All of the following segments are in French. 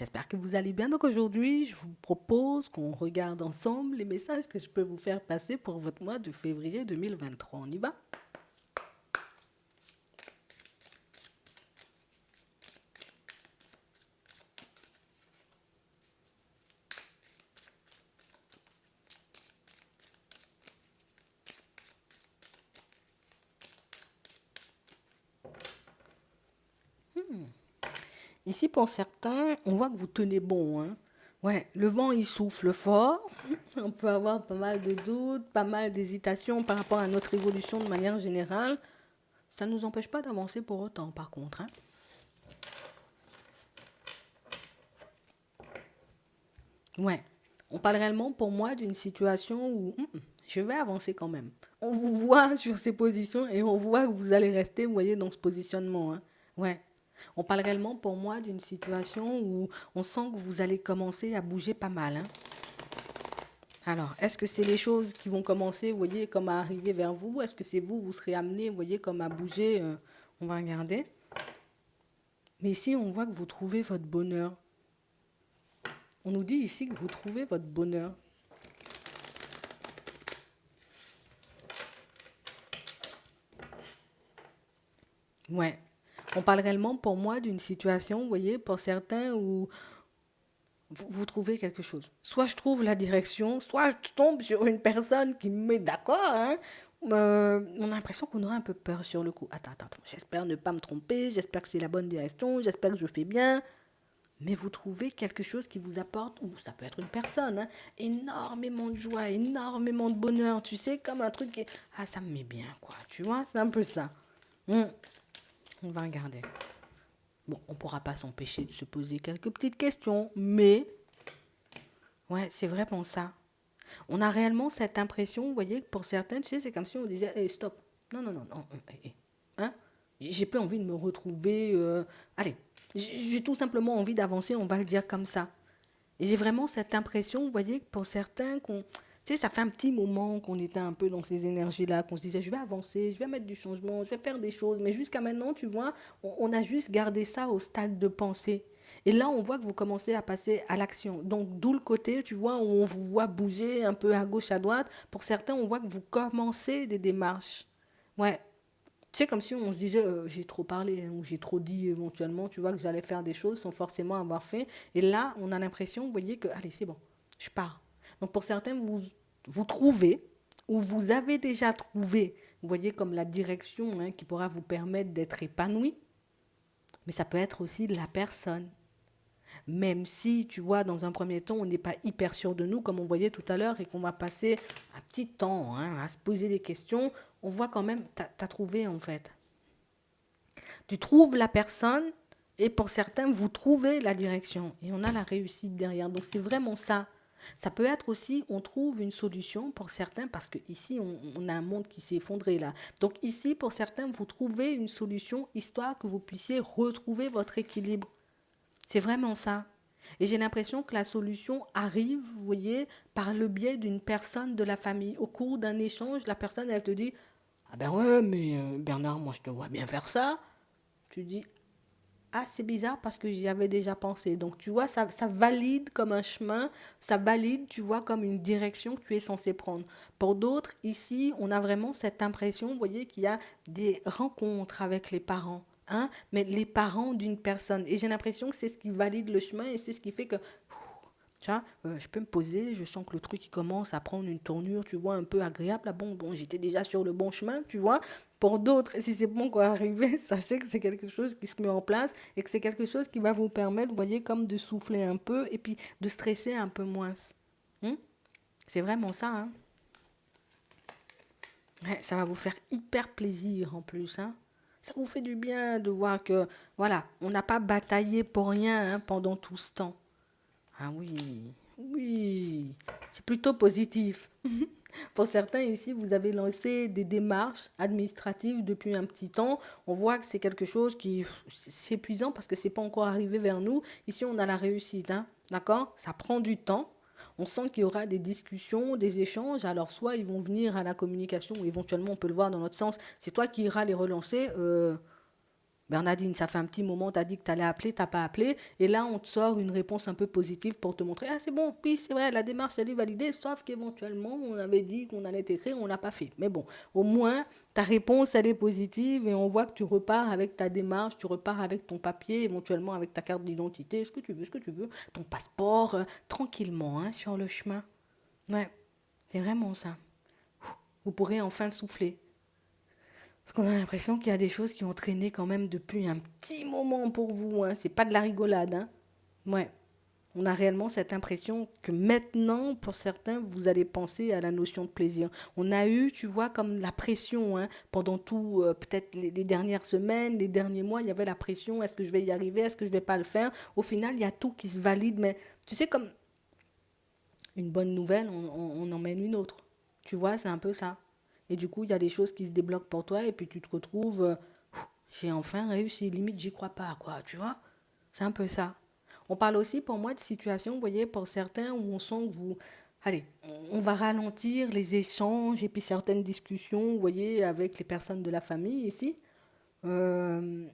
j'espère que vous allez bien. Donc aujourd'hui, je vous propose qu'on regarde ensemble les messages que je peux vous faire passer pour votre mois de février 2023. On y va? Ici, pour certains, on voit que vous tenez bon, hein. Ouais, le vent, il souffle fort. On peut avoir pas mal de doutes, pas mal d'hésitations par rapport à notre évolution de manière générale. Ça ne nous empêche pas d'avancer pour autant, par contre, hein. Ouais. On parle réellement pour moi d'une situation où je vais avancer quand même. On vous voit sur ces positions et on voit que vous allez rester, vous voyez, dans ce positionnement, hein. Ouais. On parle réellement pour moi d'une situation où on sent que vous allez commencer à bouger pas mal, hein. Alors, est-ce que c'est les choses qui vont commencer, vous voyez, comme à arriver vers vous? Est-ce que c'est vous, vous serez amené, vous voyez, comme à bouger? On va regarder. Mais ici, on voit que vous trouvez votre bonheur. On nous dit ici que vous trouvez votre bonheur. Ouais. On parle réellement pour moi d'une situation, vous voyez, pour certains où vous trouvez quelque chose. Soit je trouve la direction, soit je tombe sur une personne qui me met d'accord, hein. On a l'impression qu'on aura un peu peur sur le coup. Attends, j'espère ne pas me tromper, j'espère que c'est la bonne direction, j'espère que je fais bien. Mais vous trouvez quelque chose qui vous apporte, ou ça peut être une personne, hein, énormément de joie, énormément de bonheur, tu sais, comme un truc qui... Ah, ça me met bien, quoi, tu vois, c'est un peu ça. Hmm. On va regarder. Bon, on ne pourra pas s'empêcher de se poser quelques petites questions, mais ouais, c'est vraiment ça. On a réellement cette impression, vous voyez, que pour certains, tu sais, c'est comme si on disait, hey, stop, non, hein? J'ai pas envie de me retrouver, allez, j'ai tout simplement envie d'avancer, on va le dire comme ça. Et j'ai vraiment cette impression, vous voyez, que pour certains, tu sais, ça fait un petit moment qu'on était un peu dans ces énergies-là, qu'on se disait, je vais avancer, je vais mettre du changement, je vais faire des choses. Mais jusqu'à maintenant, tu vois, on a juste gardé ça au stade de pensée. Et là, on voit que vous commencez à passer à l'action. Donc, d'où le côté, tu vois, où on vous voit bouger un peu à gauche, à droite. Pour certains, on voit que vous commencez des démarches. Ouais, c'est comme si on se disait, j'ai trop parlé, hein, ou j'ai trop dit éventuellement, tu vois, que j'allais faire des choses sans forcément avoir fait. Et là, on a l'impression, vous voyez, que, allez, c'est bon, je pars. Donc pour certains, vous trouvez, ou vous avez déjà trouvé, vous voyez, comme la direction, hein, qui pourra vous permettre d'être épanoui, mais ça peut être aussi la personne. Même si, tu vois, dans un premier temps, on n'est pas hyper sûr de nous, comme on voyait tout à l'heure, et qu'on va passer un petit temps, hein, à se poser des questions, on voit quand même, tu as trouvé en fait. Tu trouves la personne et pour certains, vous trouvez la direction et on a la réussite derrière. Donc c'est vraiment ça. Ça peut être aussi, on trouve une solution pour certains parce que ici, on a un monde qui s'est effondré là. Donc ici, pour certains, vous trouvez une solution histoire que vous puissiez retrouver votre équilibre. C'est vraiment ça. Et j'ai l'impression que la solution arrive, vous voyez, par le biais d'une personne de la famille. Au cours d'un échange, la personne, elle te dit, ah ben ouais, mais Bernard, moi je te vois bien faire ça. Tu dis, ah, c'est bizarre parce que j'y avais déjà pensé. Donc, tu vois, ça valide comme un chemin, ça valide, tu vois, comme une direction que tu es censé prendre. Pour d'autres, ici, on a vraiment cette impression, vous voyez, qu'il y a des rencontres avec les parents. Hein, mais les parents d'une personne. Et j'ai l'impression que c'est ce qui valide le chemin et c'est ce qui fait que tu vois, je peux me poser, je sens que le truc il commence à prendre une tournure, tu vois, un peu agréable. Là, bon, j'étais déjà sur le bon chemin, tu vois. Pour d'autres, si c'est bon quoi arriver, sachez que c'est quelque chose qui se met en place et que c'est quelque chose qui va vous permettre, vous voyez, comme de souffler un peu et puis de stresser un peu moins. Hmm. C'est vraiment ça, hein. Ouais, ça va vous faire hyper plaisir en plus, hein. Ça vous fait du bien de voir que, voilà, on n'a pas bataillé pour rien, hein, pendant tout ce temps. Ah oui, oui, c'est plutôt positif. Pour certains ici, vous avez lancé des démarches administratives depuis un petit temps. On voit que c'est quelque chose qui c'est épuisant parce que c'est pas encore arrivé vers nous. Ici, on a la réussite, hein, d'accord? Ça prend du temps. On sent qu'il y aura des discussions, des échanges. Alors, soit ils vont venir à la communication, ou éventuellement, on peut le voir dans notre sens. C'est toi qui iras les relancer. Bernardine, ça fait un petit moment, tu as dit que tu allais appeler, tu n'as pas appelé, et là, on te sort une réponse un peu positive pour te montrer, ah, c'est bon, oui, c'est vrai, la démarche, elle est validée, sauf qu'éventuellement, on avait dit qu'on allait t'écrire, on ne l'a pas fait. Mais bon, au moins, ta réponse, elle est positive, et on voit que tu repars avec ta démarche, tu repars avec ton papier, éventuellement avec ta carte d'identité, ce que tu veux, ton passeport, tranquillement, hein, sur le chemin. Ouais, c'est vraiment ça. Vous pourrez enfin souffler. Parce qu'on a l'impression qu'il y a des choses qui ont traîné quand même depuis un petit moment pour vous. Hein. C'est pas de la rigolade. Hein. Ouais. On a réellement cette impression que maintenant, pour certains, vous allez penser à la notion de plaisir. On a eu, tu vois, comme la pression, hein, pendant tout, peut-être les dernières semaines, les derniers mois, il y avait la pression, est-ce que je vais y arriver, est-ce que je vais pas le faire. Au final, il y a tout qui se valide, mais tu sais, comme une bonne nouvelle, on emmène une autre. Tu vois, c'est un peu ça. Et du coup, il y a des choses qui se débloquent pour toi et puis tu te retrouves, j'ai enfin réussi, limite, j'y crois pas, quoi, tu vois. C'est un peu ça. On parle aussi pour moi de situations, vous voyez, pour certains où on sent que vous... Allez, on va ralentir les échanges et puis certaines discussions, vous voyez, avec les personnes de la famille ici. Euh,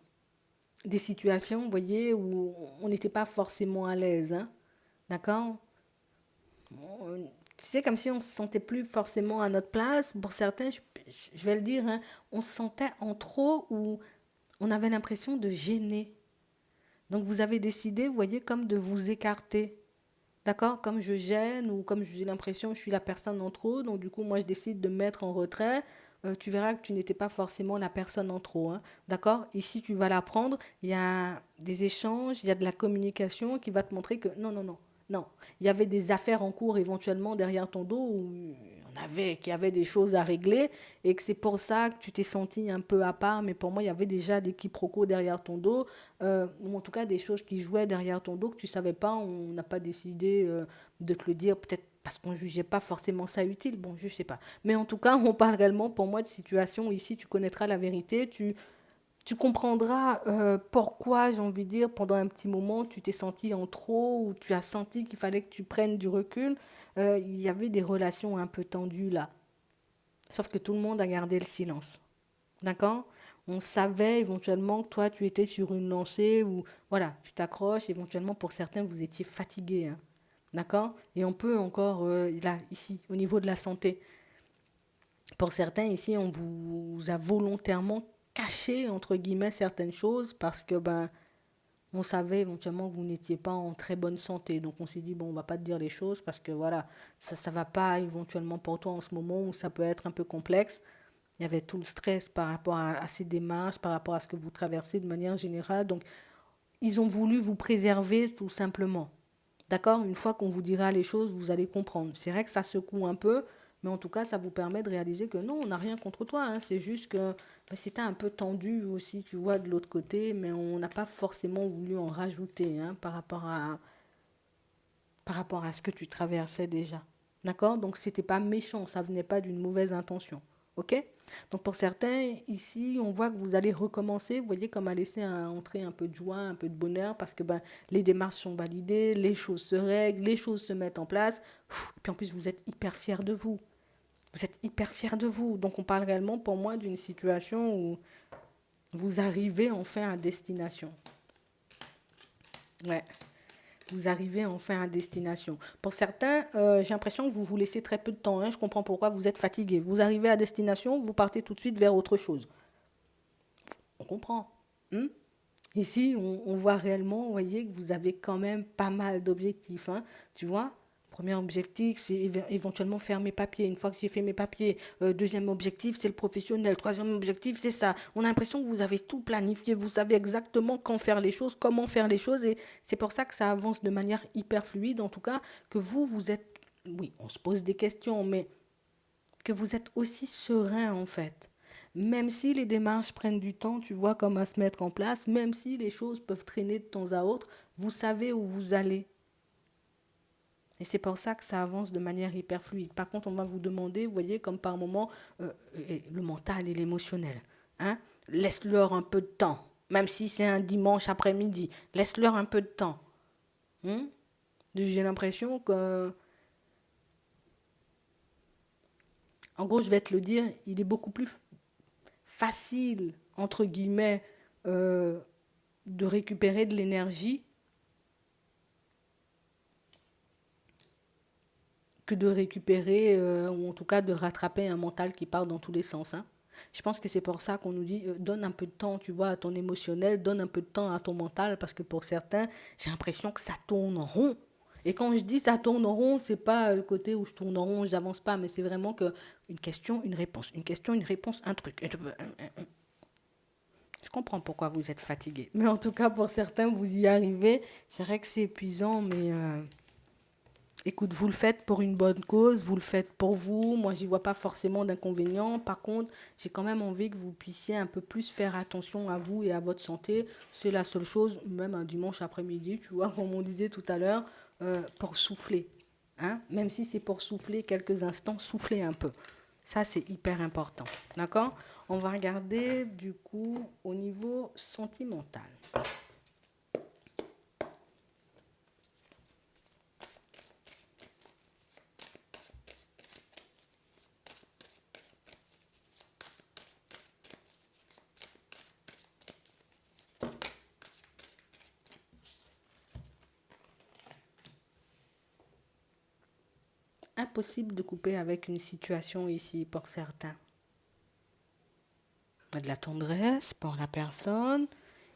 des situations, vous voyez, où on n'était pas forcément à l'aise, hein, d'accord. Tu sais, comme si on se sentait plus forcément à notre place. Pour certains, je vais le dire, hein, on se sentait en trop ou on avait l'impression de gêner. Donc vous avez décidé, vous voyez, comme de vous écarter. D'accord. Comme je gêne ou comme j'ai l'impression que je suis la personne en trop, donc du coup, moi, je décide de me mettre en retrait. Tu verras que tu n'étais pas forcément la personne en trop. Hein. D'accord. Ici, tu vas l'apprendre. Il y a des échanges, il y a de la communication qui va te montrer que non, non, non, non. Il y avait des affaires en cours éventuellement derrière ton dos où qu'il y avait des choses à régler et que c'est pour ça que tu t'es senti un peu à part. Mais pour moi, il y avait déjà des quiproquos derrière ton dos ou en tout cas des choses qui jouaient derrière ton dos que tu ne savais pas, on n'a pas décidé de te le dire, peut-être parce qu'on ne jugeait pas forcément ça utile, bon, je ne sais pas. Mais en tout cas, on parle réellement pour moi de situation où ici tu connaîtras la vérité, tu comprendras pourquoi, j'ai envie de dire, pendant un petit moment, tu t'es senti en trop ou tu as senti qu'il fallait que tu prennes du recul. Il y avait des relations un peu tendues là. Sauf que tout le monde a gardé le silence. D'accord. On savait éventuellement que toi, tu étais sur une lancée où, voilà, tu t'accroches. Éventuellement, pour certains, vous étiez fatigué. Hein. D'accord. Et on peut encore, là, ici, au niveau de la santé, pour certains, ici, on vous a volontairement caché, entre guillemets, certaines choses parce que, ben, on savait éventuellement que vous n'étiez pas en très bonne santé. Donc, on s'est dit, bon, on va pas te dire les choses parce que, voilà, ça va pas éventuellement pour toi en ce moment où ça peut être un peu complexe. Il y avait tout le stress par rapport à ces démarches, par rapport à ce que vous traversez de manière générale. Donc, ils ont voulu vous préserver tout simplement. D'accord. Une fois qu'on vous dira les choses, vous allez comprendre. C'est vrai que ça secoue un peu, mais en tout cas, ça vous permet de réaliser que non, on n'a rien contre toi. Hein. C'est juste que bah, c'était un peu tendu aussi, tu vois, de l'autre côté, mais on n'a pas forcément voulu en rajouter hein, par rapport à ce que tu traversais déjà. D'accord. Donc, c'était pas méchant, ça venait pas d'une mauvaise intention. Ok. Donc, pour certains, ici, on voit que vous allez recommencer, vous voyez, comme à laisser entrer un peu de joie, un peu de bonheur, parce que ben, les démarches sont validées, les choses se règlent, les choses se mettent en place. Et puis en plus, vous êtes hyper fiers de vous. Vous êtes hyper fiers de vous. Donc, on parle réellement pour moi d'une situation où vous arrivez enfin à destination. Ouais. Vous arrivez enfin à destination. Pour certains, j'ai l'impression que vous vous laissez très peu de temps. Hein. Je comprends pourquoi vous êtes fatigué. Vous arrivez à destination, vous partez tout de suite vers autre chose. On comprend. Hmm. Ici, on voit réellement, vous voyez, que vous avez quand même pas mal d'objectifs. Hein. Tu vois. Premier objectif, c'est éventuellement faire mes papiers. Une fois que j'ai fait mes papiers, deuxième objectif, c'est le professionnel. Troisième objectif, c'est ça. On a l'impression que vous avez tout planifié. Vous savez exactement quand faire les choses, comment faire les choses. Et c'est pour ça que ça avance de manière hyper fluide. En tout cas, que vous êtes... Oui, on se pose des questions, mais que vous êtes aussi serein en fait. Même si les démarches prennent du temps, tu vois, comme à se mettre en place, même si les choses peuvent traîner de temps à autre, vous savez où vous allez. Et c'est pour ça que ça avance de manière hyper fluide. Par contre, on va vous demander, vous voyez, comme par moment, le mental et l'émotionnel. Hein? Laisse-leur un peu de temps. Même si c'est un dimanche après-midi, laisse-leur un peu de temps. Hein? J'ai l'impression que, en gros, je vais te le dire, il est beaucoup plus facile, entre guillemets, euh, de récupérer de l'énergie que de récupérer, ou en tout cas de rattraper un mental qui part dans tous les sens, hein. Je pense que c'est pour ça qu'on nous dit donne un peu de temps, tu vois, à ton émotionnel, donne un peu de temps à ton mental, parce que pour certains, j'ai l'impression que ça tourne en rond. Et quand je dis ça tourne en rond, c'est pas le côté où je tourne en rond, j'avance pas, mais c'est vraiment que une question, une réponse, une question, une réponse, un truc. Je comprends pourquoi vous êtes fatigué. Mais en tout cas, pour certains, vous y arrivez. C'est vrai que c'est épuisant, mais écoute, vous le faites pour une bonne cause, vous le faites pour vous. Moi, j'y vois pas forcément d'inconvénients. Par contre, j'ai quand même envie que vous puissiez un peu plus faire attention à vous et à votre santé. C'est la seule chose, même un dimanche après-midi, tu vois, comme on disait tout à l'heure, pour souffler. Hein? Même si c'est pour souffler quelques instants, souffler un peu. Ça, c'est hyper important. D'accord? On va regarder du coup au niveau sentimental. Impossible de couper avec une situation ici pour certains. On a de la tendresse pour la personne.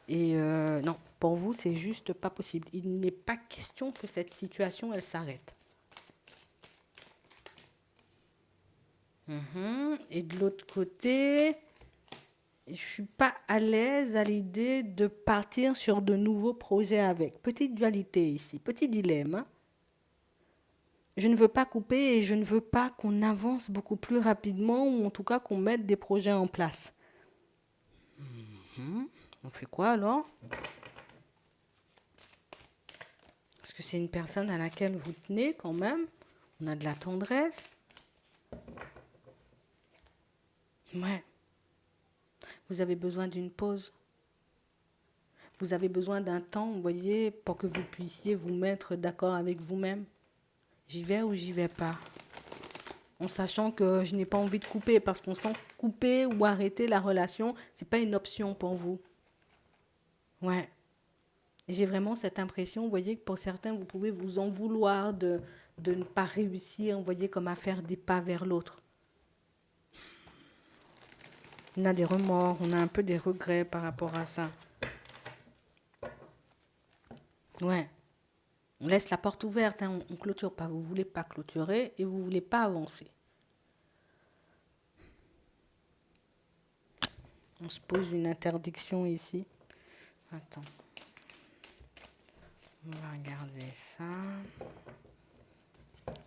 Et non, pour vous, c'est juste pas possible. Il n'est pas question que cette situation, elle s'arrête. Et de l'autre côté, je suis pas à l'aise à l'idée de partir sur de nouveaux projets avec. Petite dualité ici, petit dilemme, hein. Je ne veux pas couper et je ne veux pas qu'on avance beaucoup plus rapidement ou en tout cas qu'on mette des projets en place. On fait quoi alors? Parce que c'est une personne à laquelle vous tenez quand même. On a de la tendresse. Ouais. Vous avez besoin d'une pause. Vous avez besoin d'un temps, vous voyez, pour que vous puissiez vous mettre d'accord avec vous-même. J'y vais ou j'y vais pas. En sachant que je n'ai pas envie de couper parce qu'on sent couper ou arrêter la relation, c'est pas une option pour vous. Ouais. Et j'ai vraiment cette impression, vous voyez, que pour certains, vous pouvez vous en vouloir de ne pas réussir, vous voyez, comme à faire des pas vers l'autre. On a des remords, on a un peu des regrets par rapport à ça. Ouais. On laisse la porte ouverte, hein, on ne clôture pas. Vous ne voulez pas clôturer et vous ne voulez pas avancer. On se pose une interdiction ici. Attends. On va regarder ça.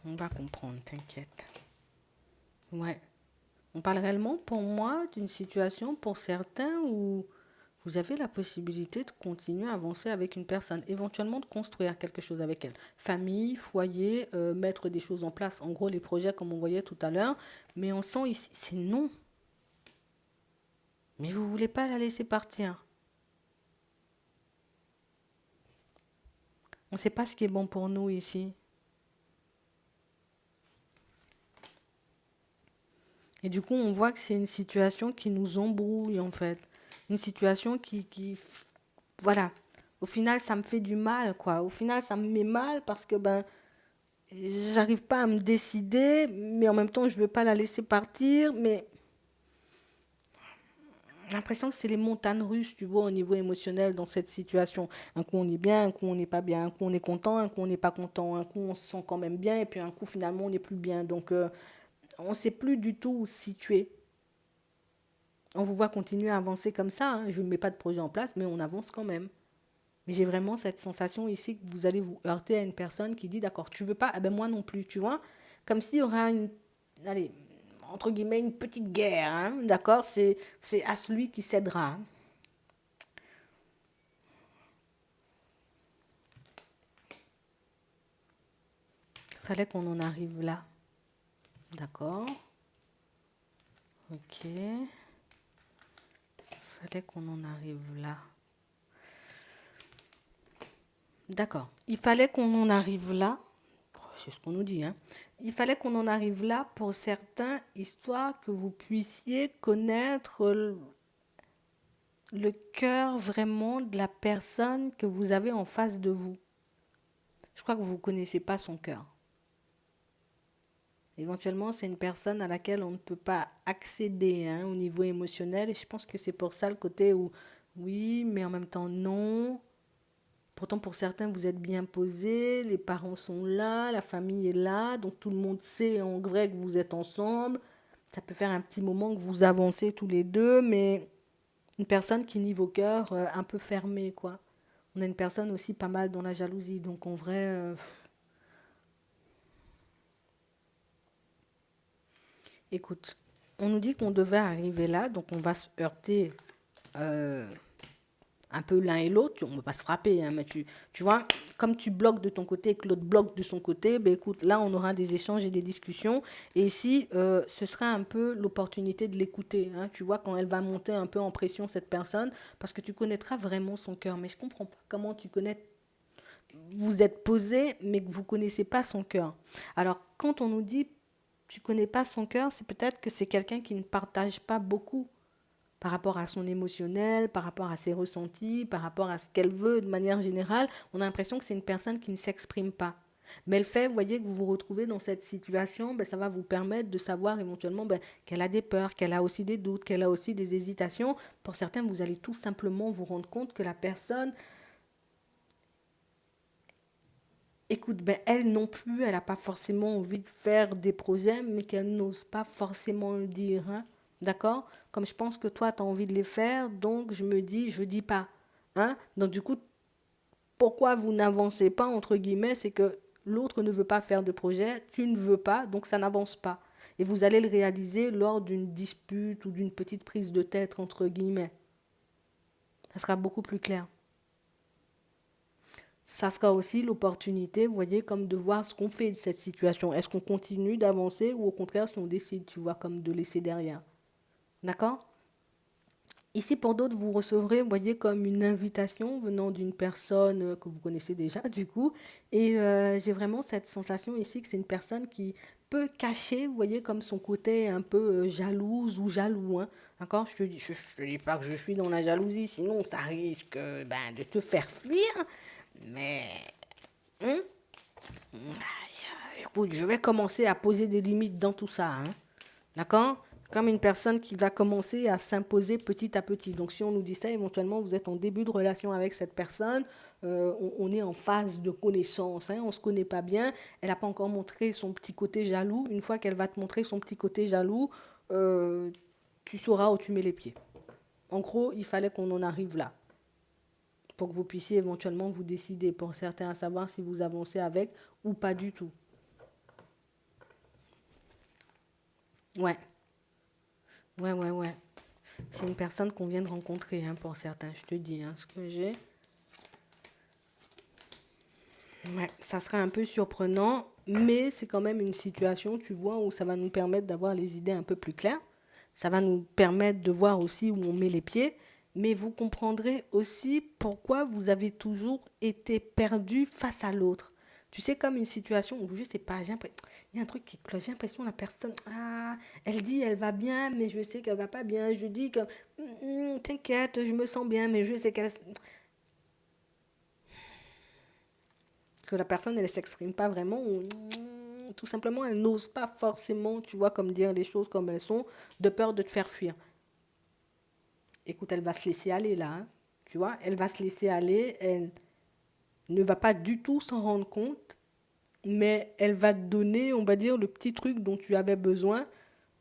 On va comprendre, t'inquiète. Ouais. On parle réellement pour moi d'une situation pour certains où vous avez la possibilité de continuer à avancer avec une personne, éventuellement de construire quelque chose avec elle. Famille, foyer, mettre des choses en place, en gros les projets comme on voyait tout à l'heure, mais on sent ici, c'est non. Mais vous ne voulez pas la laisser partir. On ne sait pas ce qui est bon pour nous ici. Et du coup, on voit que c'est une situation qui nous embrouille en fait. Une situation voilà. Au final, ça me fait du mal, quoi. Au final, ça me met mal parce que ben, j'arrive pas à me décider, mais en même temps, je veux pas la laisser partir, mais j'ai l'impression que c'est les montagnes russes, tu vois, au niveau émotionnel dans cette situation. Un coup, on est bien, un coup, on n'est pas bien, un coup, on est content, un coup, on n'est pas content, un coup, on se sent quand même bien, et puis un coup, finalement, on n'est plus bien. Donc, on ne sait plus du tout où se situer. On vous voit continuer à avancer comme ça, hein. Je ne mets pas de projet en place, mais on avance quand même. Mais j'ai vraiment cette sensation ici que vous allez vous heurter à une personne qui dit d'accord, tu veux pas, eh ben moi non plus, tu vois. Comme s'il y aura une, allez, entre guillemets, une petite guerre, hein, d'accord. C'est à celui qui cédera, hein. Fallait qu'on en arrive là, d'accord. Ok. Fallait qu'on en arrive là. D'accord. Il fallait qu'on en arrive là. C'est ce qu'on nous dit, hein. Il fallait qu'on en arrive là pour certains, histoire que vous puissiez connaître le cœur vraiment de la personne que vous avez en face de vous. Je crois que vous ne connaissez pas son cœur. Éventuellement, c'est une personne à laquelle on ne peut pas accéder hein, au niveau émotionnel. Et je pense que c'est pour ça le côté où oui, mais en même temps non. Pourtant, pour certains, vous êtes bien posés, les parents sont là, la famille est là, donc tout le monde sait en vrai que vous êtes ensemble. Ça peut faire un petit moment que vous avancez tous les deux, mais une personne qui nie vos cœurs un peu fermée, quoi. On a une personne aussi pas mal dans la jalousie, donc en vrai, écoute, on nous dit qu'on devait arriver là, donc on va se heurter euh, un peu l'un et l'autre. On ne va pas se frapper, hein, mais tu vois, comme tu bloques de ton côté et que l'autre bloque de son côté, ben écoute, là on aura des échanges et des discussions. Et ici, ce sera un peu l'opportunité de l'écouter. Hein, tu vois, quand elle va monter un peu en pression, cette personne, parce que tu connaîtras vraiment son cœur. Mais je ne comprends pas comment tu connais. Vous êtes posé, mais que vous ne connaissez pas son cœur. Alors, quand on nous dit tu ne connais pas son cœur, c'est peut-être que c'est quelqu'un qui ne partage pas beaucoup par rapport à son émotionnel, par rapport à ses ressentis, par rapport à ce qu'elle veut de manière générale. On a l'impression que c'est une personne qui ne s'exprime pas. Mais le fait, vous voyez, que vous vous retrouvez dans cette situation, ben, ça va vous permettre de savoir éventuellement ben, qu'elle a des peurs, qu'elle a aussi des doutes, qu'elle a aussi des hésitations. Pour certains, vous allez tout simplement vous rendre compte que la personne, écoute, ben, elle non plus, elle n'a pas forcément envie de faire des projets, mais qu'elle n'ose pas forcément le dire. Hein. D'accord. Comme je pense que toi, tu as envie de les faire, donc je me dis, je dis pas. Hein. Donc du coup, pourquoi vous n'avancez pas, entre guillemets, c'est que l'autre ne veut pas faire de projet, tu ne veux pas, donc ça n'avance pas. Et vous allez le réaliser lors d'une dispute ou d'une petite prise de tête, entre guillemets. Ça sera beaucoup plus clair. Ça sera aussi l'opportunité, vous voyez, comme de voir ce qu'on fait de cette situation. Est-ce qu'on continue d'avancer ou au contraire si on décide, tu vois, comme de laisser derrière. D'accord. Ici, pour d'autres, vous recevrez, vous voyez, comme une invitation venant d'une personne que vous connaissez déjà, du coup. Et j'ai vraiment cette sensation ici que c'est une personne qui peut cacher, vous voyez, comme son côté un peu jalouse ou jaloux. Hein. D'accord. Je te dis pas que je suis dans la jalousie, sinon ça risque ben, de te faire fuir. Mais hein, écoute, je vais commencer à poser des limites dans tout ça. Hein. D'accord. Comme une personne qui va commencer à s'imposer petit à petit. Donc si on nous dit ça, éventuellement vous êtes en début de relation avec cette personne, on est en phase de connaissance, hein, on ne se connaît pas bien, elle n'a pas encore montré son petit côté jaloux. Une fois qu'elle va te montrer son petit côté jaloux, euh, tu sauras où tu mets les pieds. En gros, il fallait qu'on en arrive là, pour que vous puissiez éventuellement vous décider, pour certains, à savoir si vous avancez avec ou pas du tout. Ouais, ouais. C'est une personne qu'on vient de rencontrer, hein, pour certains, je te dis, hein, ce que j'ai. Ouais, ça sera un peu surprenant, mais c'est quand même une situation, tu vois, où ça va nous permettre d'avoir les idées un peu plus claires. Ça va nous permettre de voir aussi où on met les pieds, mais vous comprendrez aussi pourquoi vous avez toujours été perdu face à l'autre. Tu sais, comme une situation où je sais pas, il y a un truc qui cloche, j'ai l'impression que la personne, ah, elle dit elle va bien, mais je sais qu'elle va pas bien. Je dis que, t'inquiète, je me sens bien, mais je sais qu'elle, que la personne, elle ne s'exprime pas vraiment, ou tout simplement, elle n'ose pas forcément, tu vois, comme dire les choses comme elles sont, de peur de te faire fuir. Écoute, elle va se laisser aller là, hein, tu vois, elle va se laisser aller, elle ne va pas du tout s'en rendre compte, mais elle va te donner, on va dire, le petit truc dont tu avais besoin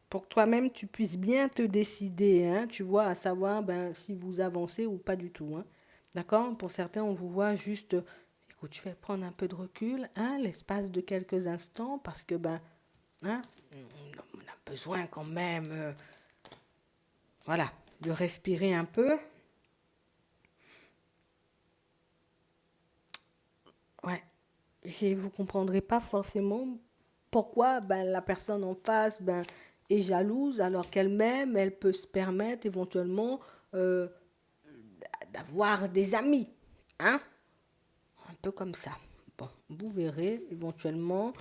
pour que toi-même, tu puisses bien te décider, hein, tu vois, à savoir ben, si vous avancez ou pas du tout. Hein. D'accord. Pour certains, on vous voit juste, écoute, je vais prendre un peu de recul, hein, l'espace de quelques instants, parce que, ben, hein, on a besoin quand même, voilà, de respirer un peu. Ouais. Et vous ne comprendrez pas forcément pourquoi ben, la personne en face ben, est jalouse, alors qu'elle-même, elle peut se permettre éventuellement euh, d'avoir des amis. Hein. Un peu comme ça. Bon, vous verrez éventuellement.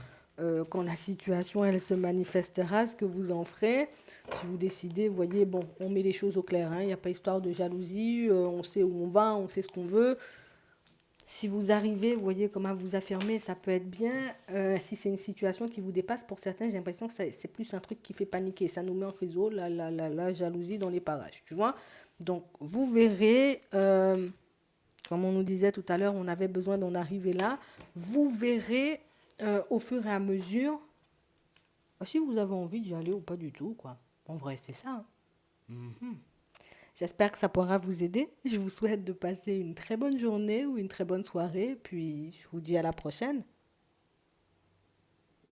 quand la situation, elle se manifestera, ce que vous en ferez. Si vous décidez, vous voyez, bon, on met les choses au clair, hein, il n'y a pas histoire de jalousie, on sait où on va, on sait ce qu'on veut. Si vous arrivez, vous voyez comment vous affirmer, ça peut être bien. Si c'est une situation qui vous dépasse, pour certains, j'ai l'impression que c'est plus un truc qui fait paniquer. Ça nous met en réseau, la jalousie dans les parages, tu vois. Donc, vous verrez, comme on nous disait tout à l'heure, on avait besoin d'en arriver là. Vous verrez au fur et à mesure si vous avez envie d'y aller ou pas du tout, quoi. En vrai, c'est ça, hein. Mhm. J'espère que ça pourra vous aider. Je vous souhaite de passer une très bonne journée ou une très bonne soirée. Puis, je vous dis à la prochaine.